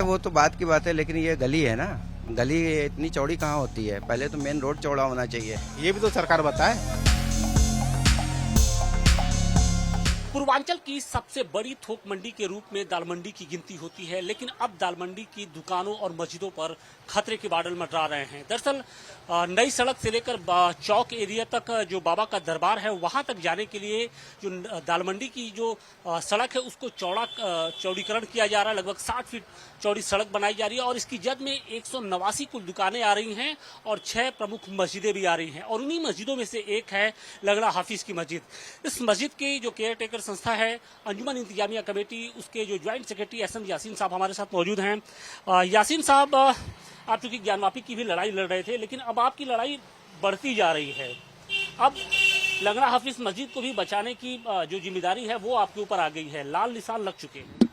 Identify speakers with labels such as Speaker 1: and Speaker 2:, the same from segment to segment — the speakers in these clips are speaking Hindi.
Speaker 1: वो तो बात की बात है, लेकिन ये गली है ना, गली इतनी चौड़ी कहाँ होती है? पहले तो मेन रोड चौड़ा होना चाहिए।
Speaker 2: ये भी तो सरकार बताए।
Speaker 3: पूर्वांचल की सबसे बड़ी थोक मंडी के रूप में दाल मंडी की गिनती होती है, लेकिन अब दाल मंडी की दुकानों और मस्जिदों पर खतरे के बादल मंडरा रहे हैं। दरअसल नई सड़क से लेकर चौक एरिया तक जो बाबा का दरबार है वहां तक जाने के लिए जो दाल मंडी की जो सड़क है उसको चौड़ीकरण किया जा रहा है। लगभग 60 फीट चौड़ी सड़क बनाई जा रही है और इसकी जद में 189 कुल दुकानें आ रही हैं और 6 प्रमुख मस्जिदें भी आ रही हैं और उन्हीं मस्जिदों में से एक है लगड़ा हाफिज की मस्जिद। इस मस्जिद की जो केयर टेकर संस्था है अंजुमन इंतजामिया कमेटी, उसके जो ज्वाइंट सेक्रेटरी एसएम यासीन साहब हमारे साथ मौजूद हैं। यासीन साहब, आप चूंकि ज्ञानवापी की भी लड़ाई लड़ रहे थे, लेकिन अब आपकी लड़ाई बढ़ती जा रही है। अब लगड़ा हाफिज मस्जिद को भी बचाने की जो जिम्मेदारी है वो आपके ऊपर आ गई है। लाल निशान लग चुके हैं।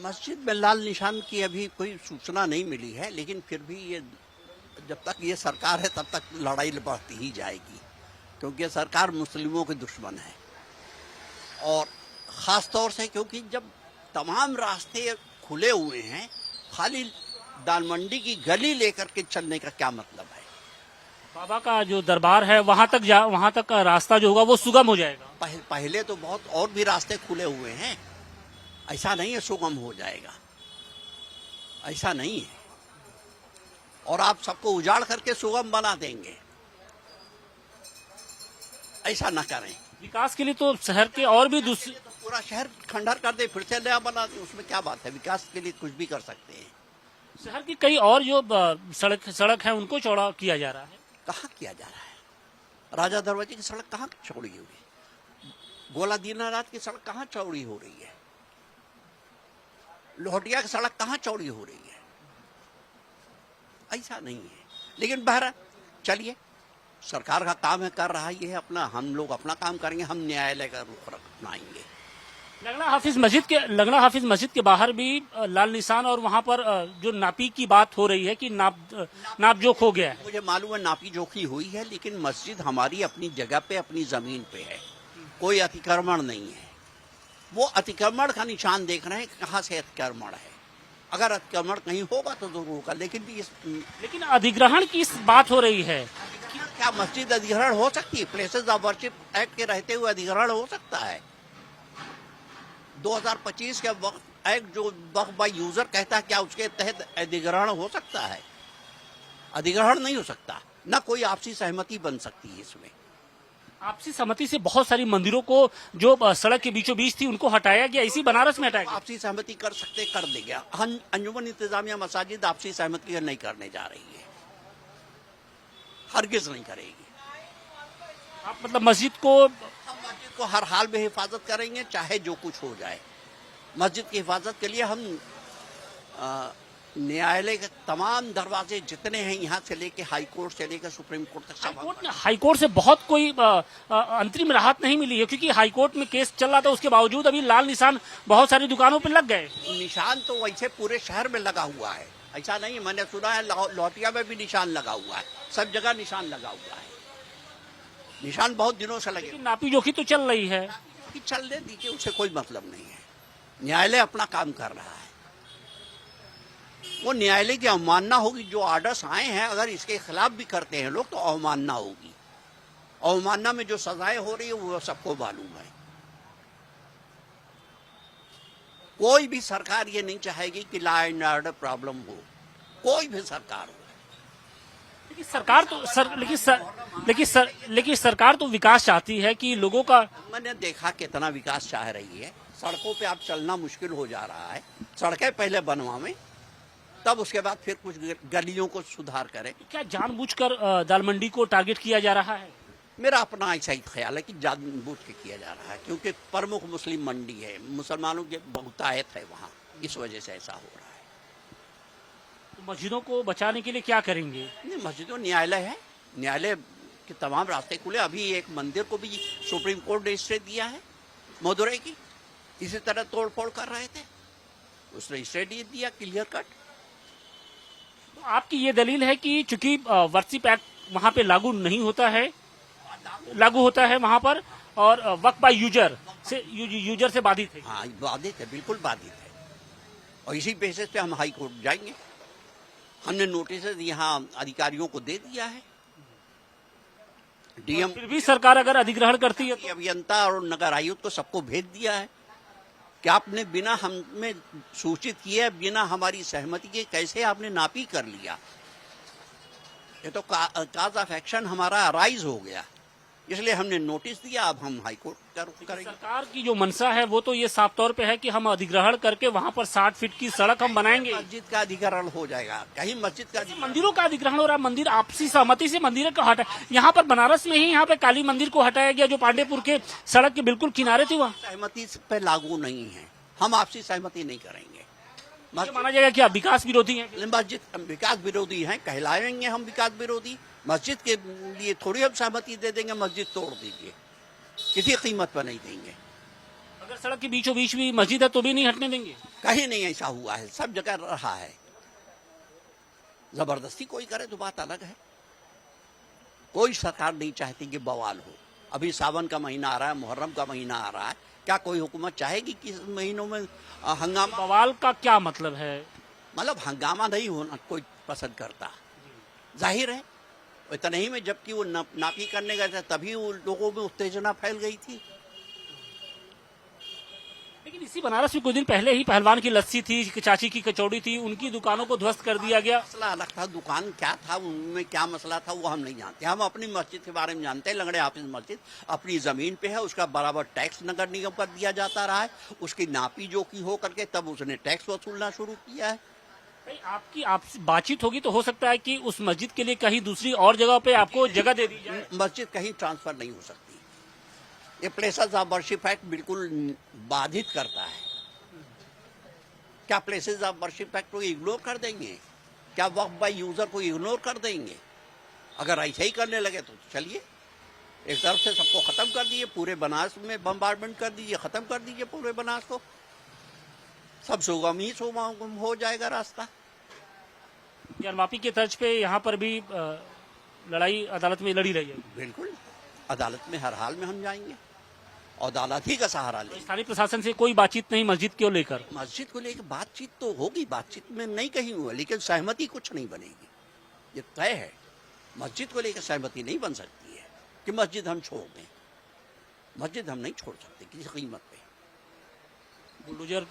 Speaker 4: मस्जिद में लाल निशान की अभी कोई सूचना नहीं मिली है, लेकिन फिर भी ये जब तक ये सरकार है तब तक लड़ाई बढ़ती ही जाएगी, क्योंकि सरकार मुस्लिमों के दुश्मन है। और ख़ास तौर से क्योंकि जब तमाम रास्ते खुले हुए हैं, खाली दाल मंडी की गली लेकर के चलने का क्या मतलब है?
Speaker 3: बाबा का जो दरबार है वहां तक का रास्ता जो होगा वो सुगम हो जाएगा।
Speaker 4: पहले तो बहुत और भी रास्ते खुले हुए हैं, ऐसा नहीं है सुगम हो जाएगा, ऐसा नहीं है। और आप सबको उजाड़ करके सुगम बना देंगे, ऐसा ना करें।
Speaker 3: विकास के लिए तो शहर के और भी दूसरे
Speaker 4: तो पूरा शहर खंडर कर दे फिर से नया बना दे, उसमें क्या बात है? विकास के लिए कुछ भी कर सकते हैं।
Speaker 3: शहर की कई और जो सड़क है उनको चौड़ा किया जा रहा है।
Speaker 4: कहाँ किया जा रहा है? राजा दरवाजे की सड़क कहाँ चौड़ी हो रही? गोला दीनानाथ की सड़क कहाँ चौड़ी हो रही है? लोहटिया की सड़क कहाँ चौड़ी हो रही है? ऐसा नहीं है। लेकिन बहरहाल चलिए, सरकार का काम है, कर रहा है, ये है अपना, हम लोग अपना काम करेंगे, हम न्यायालय का रुख अपनाएंगे।
Speaker 3: लगड़ा हाफिज मस्जिद के बाहर भी लाल निशान और वहां पर जो नापी की बात हो रही है कि नाप जोख हो गया है।
Speaker 4: मुझे मालूम है नापी जोखी हुई है, लेकिन मस्जिद हमारी अपनी जगह पे, अपनी जमीन पे है, कोई अतिक्रमण नहीं है। वो अतिक्रमण का निशान देख रहे हैं, कहाँ से अतिक्रमण है। अगर अतिक्रमण कहीं होगा तो जरूर होगा, लेकिन
Speaker 3: अधिग्रहण की बात हो रही है।
Speaker 4: क्या मस्जिद अधिग्रहण हो सकती है? प्लेसेस ऑफ वर्शिप एक्ट के रहते हुए अधिग्रहण हो सकता है? 2025 के वक्त एक्ट जो वक्फ बाय यूजर कहता है, क्या उसके तहत अधिग्रहण हो सकता है? अधिग्रहण नहीं हो सकता, ना कोई आपसी सहमति बन सकती है इसमें।
Speaker 3: आपसी सहमति से बहुत सारी मंदिरों को जो सड़क के बीचों बीच थी उनको हटाया गया, इसी बनारस में हटाया गया।
Speaker 4: आपसी सहमति कर सकते, कर देंगे। अंजुमन इंतजामिया मसाजिद आपसी सहमति नहीं करने जा रही है, हरगिज नहीं करेगी।
Speaker 3: आप मतलब मस्जिद को
Speaker 4: हर हाल में हिफाजत करेंगे, चाहे जो कुछ हो जाए। मस्जिद की हिफाजत के लिए हम न्यायालय के तमाम दरवाजे जितने हैं, यहाँ से लेके हाई कोर्ट से लेकर सुप्रीम कोर्ट तक,
Speaker 3: हाई कोर्ट से बहुत कोई अंतरिम राहत नहीं मिली है, क्योंकि हाई कोर्ट में केस चल रहा था, उसके बावजूद अभी लाल निशान बहुत सारी दुकानों पर लग गए।
Speaker 4: निशान तो वैसे पूरे शहर में लगा हुआ है, ऐसा नहीं है। मैंने सुना है लोहटिया में भी निशान लगा हुआ है, सब जगह निशान लगा हुआ है। निशान बहुत दिनों से लगे।
Speaker 3: नापी जोखी तो चल रही है,
Speaker 4: कि चलने दीजिए, उससे कोई मतलब नहीं है। न्यायालय अपना काम कर रहा है, वो न्यायालय की अवमानना होगी। जो आर्डर्स आए हैं, अगर इसके खिलाफ भी करते हैं लोग तो अवमानना होगी। अवमानना में जो सजाएं हो रही है वो सबको मालूम है। कोई भी सरकार ये नहीं चाहेगी कि लॉ एंड ऑर्डर प्रॉब्लम हो, कोई भी सरकार हो।
Speaker 3: लेकिन सरकार तो विकास चाहती है कि लोगों का।
Speaker 4: मैंने देखा कितना विकास चाह रही है। सड़कों पे अब चलना मुश्किल हो जा रहा है। सड़कें पहले बनवावें, तब उसके बाद फिर कुछ गलियों को सुधार करें।
Speaker 3: क्या जानबूझकर दाल मंडी को टारगेट किया जा रहा है?
Speaker 4: मेरा अपना ऐसा ही ख्याल है कि जानबूझ के किया जा रहा है, क्योंकि प्रमुख मुस्लिम मंडी है, मुसलमानों की बहुतायत है वहाँ, इस वजह से ऐसा हो रहा है।
Speaker 3: मस्जिदों को बचाने के लिए क्या करेंगे?
Speaker 4: नहीं, मस्जिदों न्यायालय है, न्यायालय के तमाम रास्ते खुले। अभी एक मंदिर को भी सुप्रीम कोर्ट ने स्टे दिया है, मदुरई की, इसी तरह तोड़ फोड़ कर रहे थे, उसने स्टे दिया क्लियर कट।
Speaker 3: तो आपकी ये दलील है कि चूंकि वर्शिप एक्ट वहाँ पे लागू नहीं होता है, लागू होता है वहाँ पर, और वक्फ बाय यूजर से बाधित है।
Speaker 4: हाँ, बाधित है, बिल्कुल बाधित है। और इसी बेसिस पे हम हाई कोर्ट जाएंगे। हमने नोटिस यहाँ अधिकारियों को दे दिया है। डीएम
Speaker 3: फिर भी सरकार अगर अधिग्रहण करती है तो
Speaker 4: अभियंता और नगर आयुक्त को सबको भेज दिया है कि आपने बिना हमें सूचित किए, बिना हमारी सहमति के कैसे आपने नापी कर लिया। ये तो काज ऑफ एक्शन हमारा अराइज हो गया, इसलिए हमने नोटिस दिया। अब हम हाई कोर्ट करेंगे।
Speaker 3: सरकार की जो मंशा है वो तो ये साफ तौर पे है कि हम अधिग्रहण करके वहां पर 60 फीट की सड़क हम बनाएंगे।
Speaker 4: मस्जिद का अधिग्रहण हो जाएगा, कहीं मस्जिद का
Speaker 3: मंदिरों का अधिग्रहण हो रहा है। मंदिर आपसी सहमति से मंदिर को हटा, यहाँ पर बनारस में ही यहाँ पे काली मंदिर को हटाया गया जो पांडेपुर के सड़क के बिल्कुल किनारे थी। वहाँ
Speaker 4: सहमति पे लागू नहीं है, हम आपसी सहमति नहीं करेंगे।
Speaker 3: माना जाएगा कि आप विकास विरोधी हैं।
Speaker 4: मस्जिद विकास विरोधी हैं, कहलाएंगे हम विकास विरोधी। मस्जिद के लिए थोड़ी हम सहमति दे देंगे, मस्जिद तोड़ दीजिए, किसी कीमत पर नहीं देंगे।
Speaker 3: अगर सड़क के बीचों बीच भी मस्जिद है तो भी नहीं हटने देंगे।
Speaker 4: कहीं नहीं ऐसा हुआ है, सब जगह रहा है। जबरदस्ती कोई करे तो बात अलग है। कोई सरकार नहीं चाहती कि बवाल हो। अभी सावन का महीना आ रहा है, मुहर्रम का महीना आ रहा है, क्या कोई हुकूमत चाहेगी कि इस महीनों में हंगामा?
Speaker 3: बवाल का क्या मतलब है?
Speaker 4: मतलब हंगामा नहीं होना कोई पसंद करता, जाहिर है। इतना ही में जबकि वो नापी करने गए थे तभी वो लोगों में उत्तेजना फैल गई थी।
Speaker 3: लेकिन इसी बनारस में कुछ दिन पहले ही पहलवान की लस्सी थी, चाची की कचौड़ी थी, उनकी दुकानों को ध्वस्त कर दिया गया।
Speaker 4: मसला अलग था, दुकान क्या था, उनमें क्या मसला था वो हम नहीं जानते। हम अपनी मस्जिद के बारे में जानते हैं। लंगड़े हाफिज मस्जिद अपनी जमीन पे है, उसका बराबर टैक्स नगर निगम पर दिया जाता रहा है। उसकी नापी जो की हो करके तब उसने टैक्स वसूलना शुरू किया है।
Speaker 3: आपकी आपसे बातचीत होगी तो हो सकता है कि उस मस्जिद के लिए कहीं दूसरी और जगह पे आपको जगह दे दी जाए।
Speaker 4: मस्जिद कहीं ट्रांसफर नहीं हो सकती। ये प्लेसेस ऑफ वर्शिप एक्ट बिल्कुल बाधित करता है। क्या प्लेसेस ऑफ वर्शिप एक्ट को इग्नोर कर देंगे? क्या वक्फ बाय यूजर को इग्नोर कर देंगे? अगर ऐसे ही करने लगे तो चलिए, एक तरफ से सबको खत्म कर दिए, पूरे बनारस में बम्बार्डमेंट कर दीजिए, खत्म कर दीजिए पूरे बनारस को, सब सुगम ही सुगम हो जाएगा रास्ता।
Speaker 3: माफी के तर्ज पे यहाँ पर भी लड़ाई अदालत में लड़ी रही है।
Speaker 4: बिल्कुल, अदालत में हर हाल में हम जाएंगे, अदालत ही का सहारा लेंगे।
Speaker 3: स्थानीय प्रशासन से कोई बातचीत नहीं मस्जिद को लेकर?
Speaker 4: मस्जिद को लेकर बातचीत तो होगी, बातचीत में नहीं कहीं हुआ, लेकिन सहमति कुछ नहीं बनेगी। ये तय है, मस्जिद को लेकर सहमति नहीं बन सकती है कि मस्जिद हम छोड़ दें। मस्जिद हम नहीं छोड़ सकते किसी कीमत पे।
Speaker 3: बुलडोजर,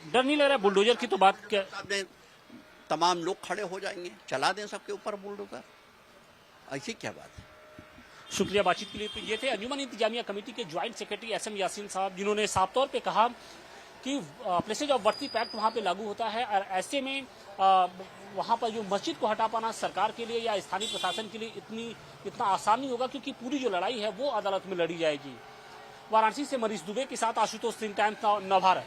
Speaker 3: डर नहीं लग रहा? बुलडोजर की तो बात क्या,
Speaker 4: सामने तमाम लोग खड़े हो जाएंगे, चला दें सबके ऊपर बुलडोजर, ऐसी क्या बात है।
Speaker 3: शुक्रिया बातचीत के लिए। तो ये थे अंजुमन इंतजामिया कमेटी के ज्वाइंट सेक्रेटरी एसएम यासीन साहब, जिन्होंने साफ तौर पे कहा कि प्लेसेज ऑफ वर्शिप एक्ट वहाँ पे लागू होता है और ऐसे में वहाँ पर जो मस्जिद को हटा पाना सरकार के लिए या स्थानीय प्रशासन के लिए इतना आसान नहीं होगा, क्योंकि पूरी जो लड़ाई है वो अदालत में लड़ी जाएगी। वाराणसी से मनीष दुबे के साथ आशुतोष सिंह, टाइम्स नाउ भारत।